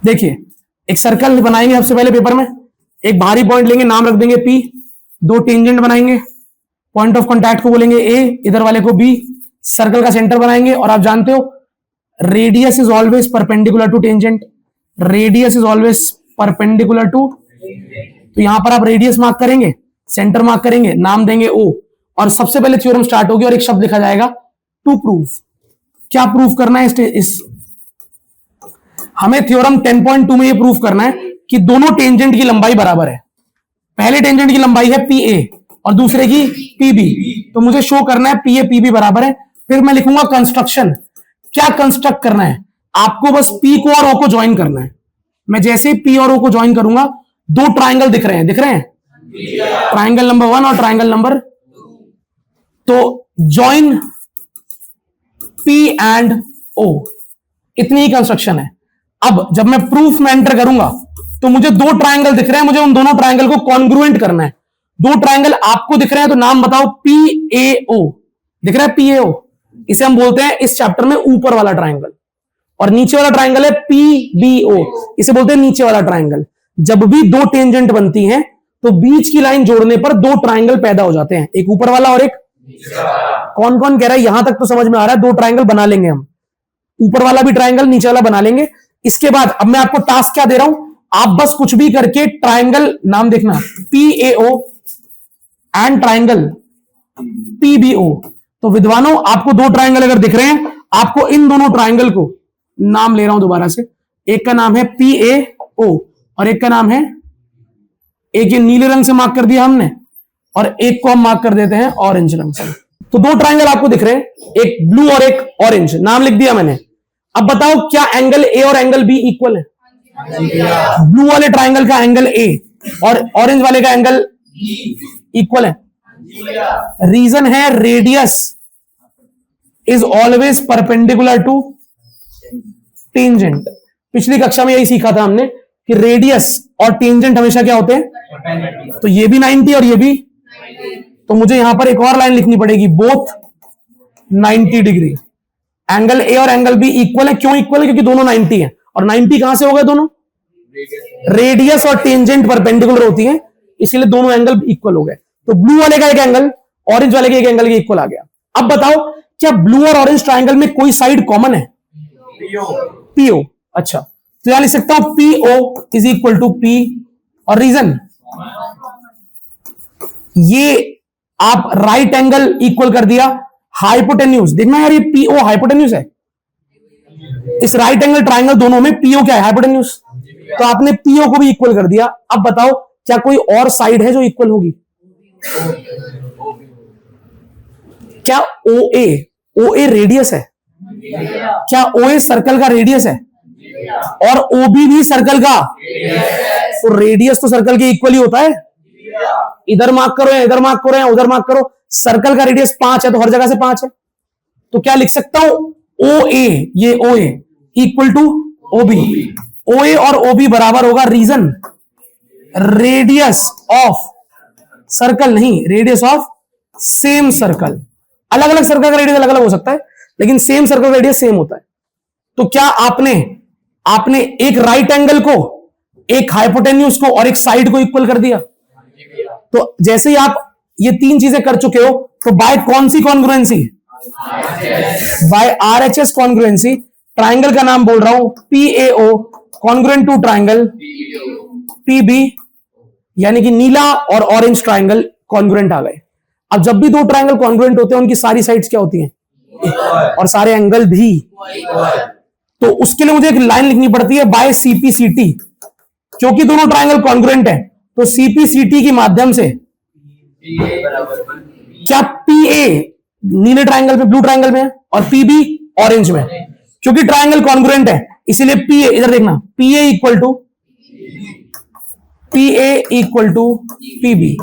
देखिए, एक सर्कल बनाएंगे सबसे पहले पेपर में, एक बाहरी पॉइंट लेंगे, नाम रख देंगे P, दो टेंजेंट बनाएंगे, पॉइंट ऑफ कांटेक्ट को बोलेंगे A, इधर वाले को B, सर्कल का सेंटर बनाएंगे। और आप जानते हो radius is always perpendicular to tangent, radius is always perpendicular to, तो यहां पर आप रेडियस मार्क करेंगे, सेंटर मार्क करेंगे, नाम देंगे O, और सबसे पहले थ्योरम स्टार्ट होगी और एक शब्द लिखा जाएगा टू प्रूव। क्या प्रूफ करना है? इस हमें थ्योरम 10.2 में ये प्रूफ करना है कि दोनों टेंजेंट की लंबाई बराबर है। पहले टेंजेंट की लंबाई है PA और दूसरे की PB, तो मुझे शो करना है PA PB बराबर है। फिर मैं लिखूंगा कंस्ट्रक्शन। क्या कंस्ट्रक्ट करना है? आपको बस P को और O को ज्वाइन करना है। मैं जैसे ही P और O को ज्वाइन करूंगा, दो ट्राइंगल दिख रहे हैं, ट्राइंगल नंबर 1 और ट्राइंगल नंबर 2, तो ज्वाइन P एंड O, इतनी ही कंस्ट्रक्शन है। अब जब मैं प्रूफ में एंटर करूंगा तो मुझे दो ट्राइंगल दिख रहे हैं, मुझे उन दोनों ट्राइंगल को कॉन्ग्रुएंट करना है। दो ट्राइंगल आपको दिख रहे हैं तो नाम बताओ। PAO दिख रहा है, PAO, इसे हम बोलते हैं इस चैप्टर में ऊपर वाला ट्राइंगल, और नीचे वाला ट्राइंगल है PBO, इसे बोलते हैं नीचे वाला ट्राइंगल। जब भी दो टेंजेंट बनती हैं तो बीच की लाइन जोड़ने पर दो ट्राइंगल पैदा हो जाते हैं, एक ऊपर वाला और एक कौन कौन कह रहा है? यहां तक तो समझ में आ रहा है, दो ट्राइंगल बना लेंगे हम, ऊपर वाला भी ट्राइंगल नीचे वाला बना लेंगे। इसके बाद अब मैं आपको टास्क क्या दे रहा हूं, आप बस कुछ भी करके ट्राइंगल नाम देखना PAO एंड ट्राइंगल PBO। तो विद्वानों, आपको दो ट्राइंगल अगर दिख रहे हैं, आपको इन दोनों ट्राइंगल को नाम ले रहा हूं दोबारा से, एक का नाम है PAO और एक का नाम है, एक ये नीले रंग से मार्क कर दिया हमने और एक को हम मार्क कर देते हैं ऑरेंज रंग से। तो दो ट्राइंगल आपको दिख रहे हैं, एक ब्लू और एक ऑरेंज, नाम लिख दिया मैंने। अब बताओ क्या एंगल A और एंगल B इक्वल है? ब्लू वाले ट्राइंगल का एंगल A और ऑरेंज वाले का एंगल इक्वल है। रीजन है radius is always perpendicular to tangent. पिछली कक्षा में यही सीखा था हमने कि रेडियस और टेंजेंट हमेशा क्या होते हैं, तो ये भी 90 और ये भी, तो मुझे यहां पर एक और लाइन लिखनी पड़ेगी, बोथ 90 डिग्री। एंगल A और एंगल B इक्वल है। क्यों इक्वल है? क्योंकि दोनों 90 हैं। और 90 कहां से हो गए? दोनों रेडियस और टेंजेंट परपेंडिकुलर होती हैं, इसीलिए दोनों एंगल इक्वल हो गए। तो ब्लू वाले का एक एंगल ऑरेंज वाले के एक एंगल के इक्वल आ गया। अब बताओ क्या ब्लू और ऑरेंज ट्राइंगल में कोई साइड कॉमन है? PO। अच्छा, तो यहां लिख सकता हूं PO is equal to P, और रीजन ये आप राइट एंगल इक्वल कर दिया हाइपोटेन्यूज। देखना यार, ये PO हाइपोटेन्यूज है। इस राइट एंगल ट्राइंगल दोनों में PO क्या है? हाइपोटेन्यूज। तो आपने PO को भी इक्वल कर दिया। अब बताओ क्या कोई और साइड है जो इक्वल होगी? क्या OA रेडियस है? क्या OA सर्कल का रेडियस है? और OB भी सर्कल का? तो रेडियस तो सर्कल के इक्वल ही होता है। इधर मार्क करो या इधर मार्क करो या उधर मार्क करो, सर्कल का रेडियस 5 है तो हर जगह से 5 है। तो क्या लिख सकता हूं? OA, ये OA equal to OB। OA और OB बराबर होगा, रीजन रेडियस ऑफ सर्कल नहीं, रेडियस ऑफ सेम सर्कल। अलग अलग सर्कल का रेडियस अलग अलग हो सकता है, लेकिन सेम सर्कल का रेडियस सेम होता है। तो क्या आपने एक राइट एंगल को, एक हाइपोटेन्यूज को और एक साइड को इक्वल कर दिया। तो जैसे ही आप ये तीन चीजें कर चुके हो, तो बाय कौन सी congruency? By RHS congruency. Triangle का नाम बोल रहा हूं PAO congruent to triangle PB, यानी कि नीला और ऑरेंज ट्राइंगल कॉन्ग्रुएंट आ गए। अब जब भी दो ट्राइंगल कॉन्ग्रुएंट होते हैं, उनकी सारी साइड्स क्या होती हैं? और सारे एंगल भी। तो उसके लिए मुझे एक लाइन लिखनी पड़ती है बाय CPCT, क्योंकि दोनों ट्राइंगल कॉन्ग्रुएंट है। तो CPCT के माध्यम से क्या PA नीले ट्राइंगल में, ब्लू ट्राइंगल में है, और PB ऑरेंज में, क्योंकि ट्राइंगल कॉन्ग्रुएंट है इसलिए PA, इधर देखना, PA इक्वल टू PB।